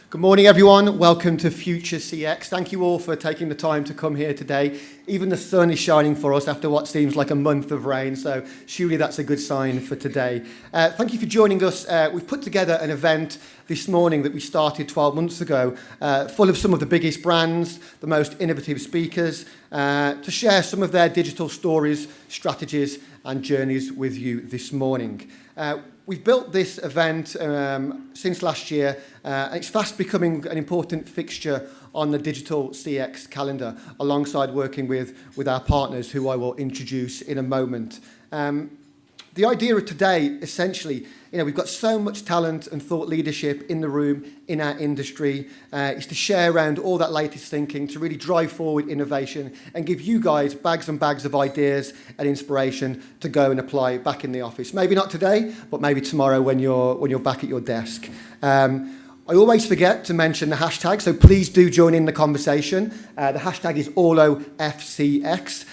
Good morning, everyone. Welcome to Future CX. Thank you all for taking the time to come here today. Even the sun is shining for us after what seems like a month of rain, so surely that's a good sign for today. Thank you for joining us. We've put together an event this morning that we started 12 months ago, full of some of the biggest brands, the most innovative speakers, to share some of their digital stories, strategies, and journeys with you this morning. We've built this event since last year, and it's fast becoming an important fixture on the digital CX calendar, alongside working with our partners, who I will introduce in a moment. The idea of today, essentially, we've got so much talent and thought leadership in the room, in our industry, is to share around all that latest thinking, to really drive forward innovation and give you guys bags and bags of ideas and inspiration to go and apply back in the office. Maybe not today, but maybe tomorrow when you're back at your desk. I always forget to mention the hashtag, so please do join in the conversation. The hashtag is Orlo FCX.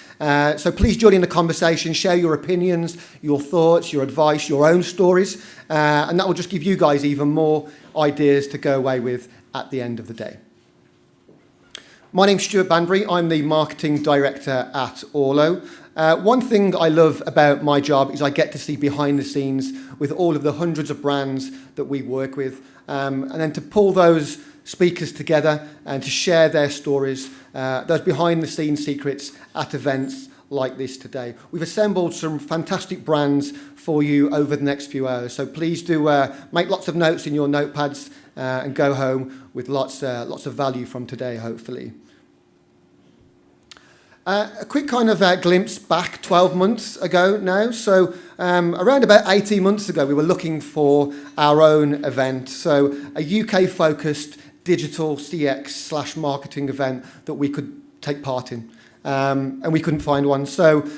So please join in the conversation, share your opinions, your thoughts, your advice, your own stories, and that will just give you guys even more ideas to go away with at the end of the day. My name's Stuart Banbery. I'm the Marketing Director at Orlo. One thing I love about my job is I get to see behind the scenes with all of the hundreds of brands that we work with, and then to pull those speakers together and to share their stories, those behind-the-scenes secrets at events like this today. We've assembled some fantastic brands for you over the next few hours, so please do make lots of notes in your notepads and go home with lots of value from today, hopefully. A quick kind of glimpse back 12 months ago now. So around about 18 months ago, we were looking for our own event. So a UK-focused digital CX/marketing event that we could take part in. And we couldn't find one. So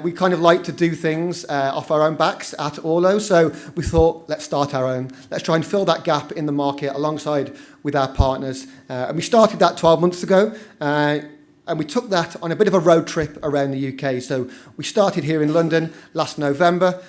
we kind of like to do things off our own backs at Orlo. So we thought, let's start our own. Let's try and fill that gap in the market alongside with our partners. And we started that 12 months ago. And we took that on a bit of a road trip around the UK. So we started here in London last November.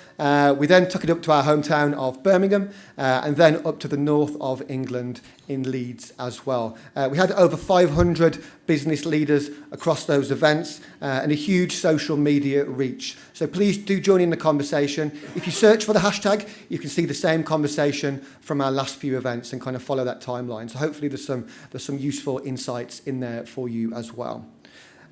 We then took it up to our hometown of Birmingham, and then up to the north of England in Leeds as well. We had over 500 business leaders across those events, and a huge social media reach. So please do join in the conversation. If you search for the hashtag, you can see the same conversation from our last few events and kind of follow that timeline. So hopefully there's some useful insights in there for you as well.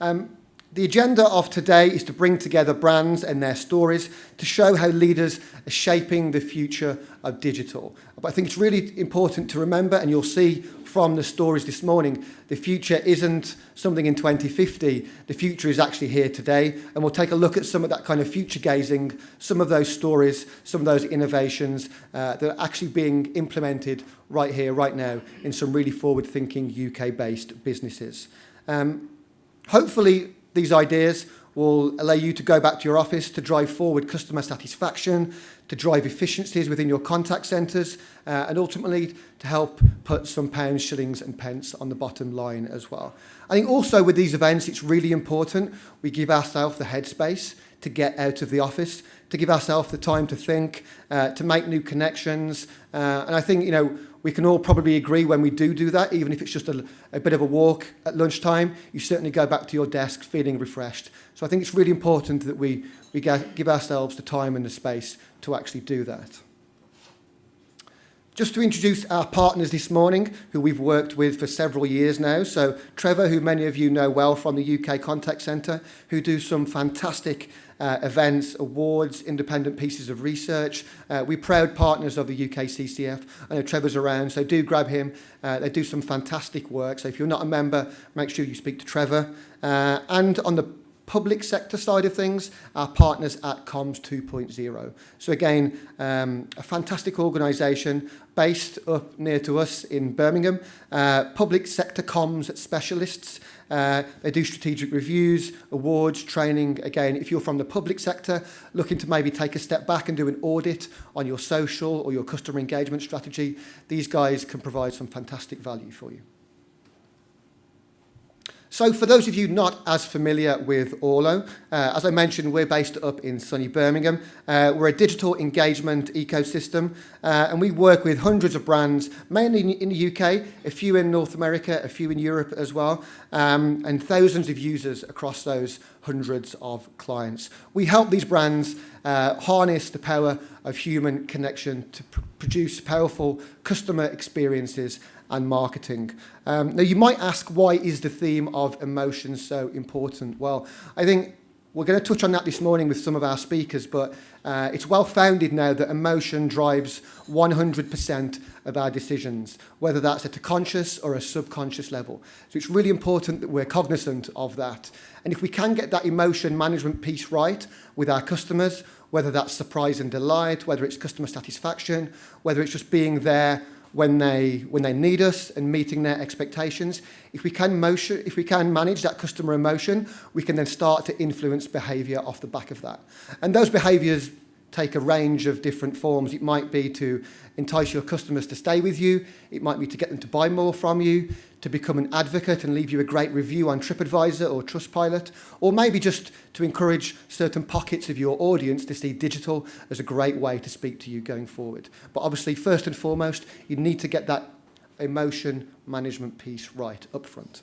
The agenda of today is to bring together brands and their stories to show how leaders are shaping the future of digital. But I think it's really important to remember, and you'll see from the stories this morning, the future isn't something in 2050. The future is actually here today, and we'll take a look at some of that kind of future gazing, some of those stories, some of those innovations that are actually being implemented right here, right now, in some really forward-thinking UK-based businesses. Hopefully, these ideas will allow you to go back to your office to drive forward customer satisfaction, to drive efficiencies within your contact centres, and ultimately to help put some pounds, shillings and pence on the bottom line as well. I think also with these events, it's really important we give ourselves the headspace to get out of the office, to give ourselves the time to think, to make new connections. And I think, we can all probably agree when we do that, even if it's just a bit of a walk at lunchtime, you certainly go back to your desk feeling refreshed. So I think it's really important that we give ourselves the time and the space to actually do that. Just to introduce our partners this morning, who we've worked with for several years now. So Trevor, who many of you know well from the UK Contact Centre, who do some fantastic events, awards, independent pieces of research. We're proud partners of the UK CCF. I know Trevor's around, so do grab him. They do some fantastic work. So if you're not a member, make sure you speak to Trevor. And on the public sector side of things, our partners at Comms 2.0. So again, a fantastic organisation based up near to us in Birmingham. Public sector comms specialists. They do strategic reviews, awards, training. Again, if you're from the public sector, looking to maybe take a step back and do an audit on your social or your customer engagement strategy, these guys can provide some fantastic value for you. So for those of you not as familiar with Orlo, as I mentioned, we're based up in sunny Birmingham. We're a digital engagement ecosystem, and we work with hundreds of brands, mainly in the UK, a few in North America, a few in Europe as well, and thousands of users across those hundreds of clients. We help these brands harness the power of human connection to produce powerful customer experiences and marketing. Now, you might ask, why is the theme of emotion so important? Well, I think we're going to touch on that this morning with some of our speakers, but it's well founded now that emotion drives 100% of our decisions, whether that's at a conscious or a subconscious level. So it's really important that we're cognizant of that. And if we can get that emotion management piece right with our customers, whether that's surprise and delight, whether it's customer satisfaction, whether it's just being there when they need us and meeting their expectations, if we can manage that customer emotion, we can then start to influence behaviour off the back of that. And those behaviours take a range of different forms. It might be to entice your customers to stay with you. It might be to get them to buy more from you, to become an advocate and leave you a great review on TripAdvisor or Trustpilot, or maybe just to encourage certain pockets of your audience to see digital as a great way to speak to you going forward. But obviously, first and foremost, you need to get that emotion management piece right up front.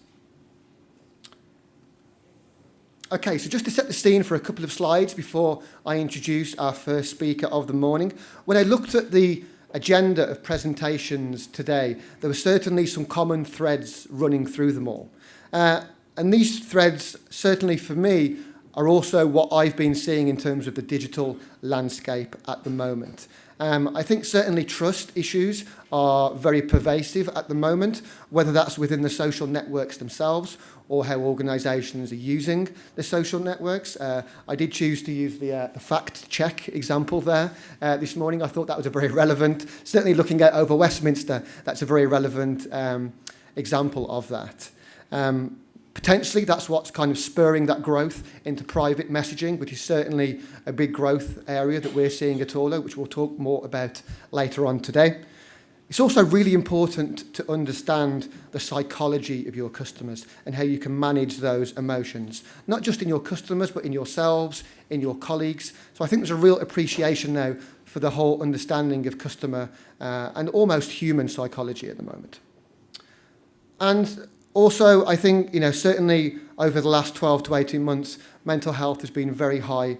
Okay, so just to set the scene for a couple of slides before I introduce our first speaker of the morning. When I looked at the agenda of presentations today, there were certainly some common threads running through them all. And these threads, certainly for me, are also what I've been seeing in terms of the digital landscape at the moment. I think certainly trust issues are very pervasive at the moment, whether that's within the social networks themselves or how organisations are using the social networks. I did choose to use the fact check example there this morning. I thought that was a very relevant, certainly looking at over Westminster, that's a very relevant example of that. Potentially, that's what's kind of spurring that growth into private messaging, which is certainly a big growth area that we're seeing at Orlo, which we'll talk more about later on today. It's also really important to understand the psychology of your customers and how you can manage those emotions, not just in your customers, but in yourselves, in your colleagues. So I think there's a real appreciation now for the whole understanding of customer and almost human psychology at the moment. And also, I think, certainly over the last 12 to 18 months, mental health has been very high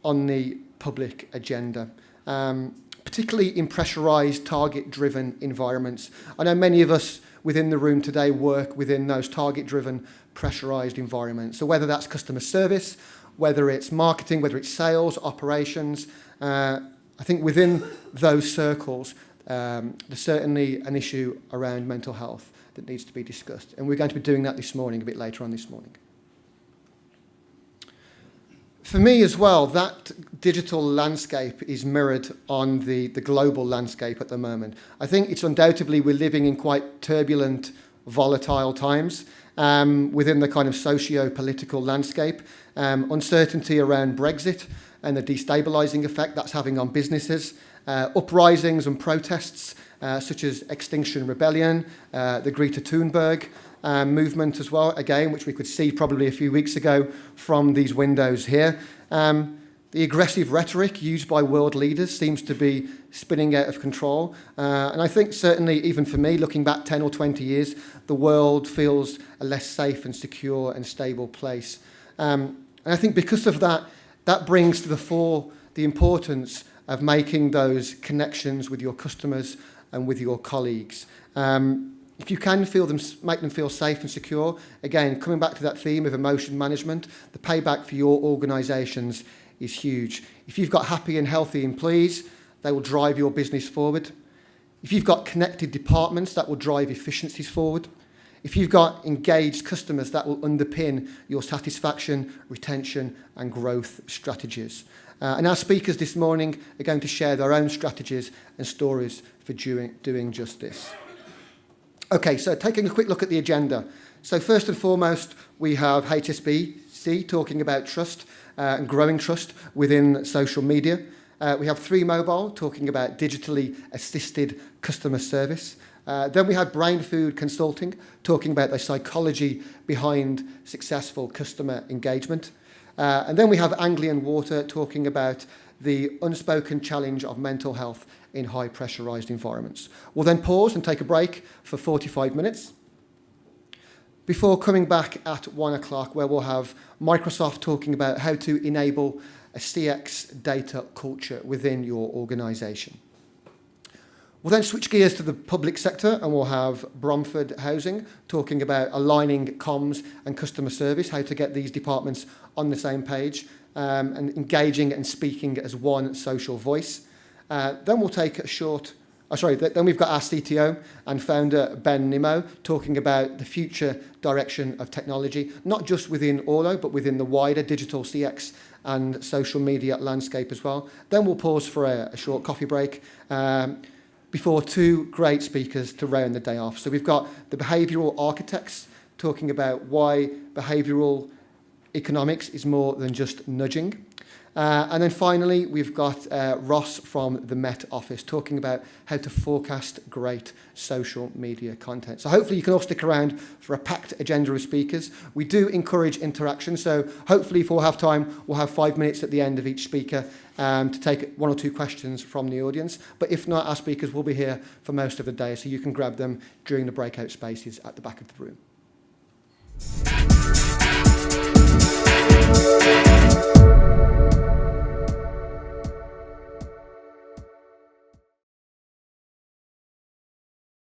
on the public agenda, particularly in pressurised, target-driven environments. I know many of us within the room today work within those target-driven, pressurised environments. So whether that's customer service, whether it's marketing, whether it's sales, operations, I think within those circles, there's certainly an issue around mental health that needs to be discussed. And we're going to be doing that this morning, a bit later on this morning. For me as well, that digital landscape is mirrored on the global landscape at the moment. I think it's undoubtedly we're living in quite turbulent, volatile times within the kind of socio-political landscape. Uncertainty around Brexit and the destabilising effect that's having on businesses, uprisings and protests such as Extinction Rebellion, the Greta Thunberg movement as well, again, which we could see probably a few weeks ago from these windows here. The aggressive rhetoric used by world leaders seems to be spinning out of control. And I think certainly, even for me, looking back 10 or 20 years, the world feels a less safe and secure and stable place. And I think because of that, that brings to the fore the importance of making those connections with your customers and with your colleagues. If you can make them feel safe and secure, again, coming back to that theme of emotion management, the payback for your organisations is huge. If you've got happy and healthy employees, they will drive your business forward. If you've got connected departments, that will drive efficiencies forward. If you've got engaged customers, that will underpin your satisfaction, retention, and growth strategies. And our speakers this morning are going to share their own strategies and stories for doing just this. Okay, so taking a quick look at the agenda. So first and foremost, we have HSBC talking about trust and growing trust within social media. We have 3Mobile talking about digitally assisted customer service. Then we had Brain Food Consulting, talking about the psychology behind successful customer engagement. And then we have Anglian Water, talking about the unspoken challenge of mental health in high pressurised environments. We'll then pause and take a break for 45 minutes before coming back at 1 o'clock, where we'll have Microsoft talking about how to enable a CX data culture within your organisation. We'll then switch gears to the public sector, and we'll have Bromford Housing talking about aligning comms and customer service, how to get these departments on the same page, and engaging and speaking as one social voice. Then we'll take a short... then we've got our CTO and founder, Ben Nimmo, talking about the future direction of technology, not just within Orlo, but within the wider digital CX and social media landscape as well. Then we'll pause for a short coffee break before two great speakers to round the day off. So we've got the behavioural architects talking about why behavioural economics is more than just nudging. And then finally, we've got Ross from the Met Office talking about how to forecast great social media content. So hopefully you can all stick around for a packed agenda of speakers. We do encourage interaction, so hopefully if we'll have time, we'll have 5 minutes at the end of each speaker to take 1 or 2 questions from the audience. But if not, our speakers will be here for most of the day, so you can grab them during the breakout spaces at the back of the room.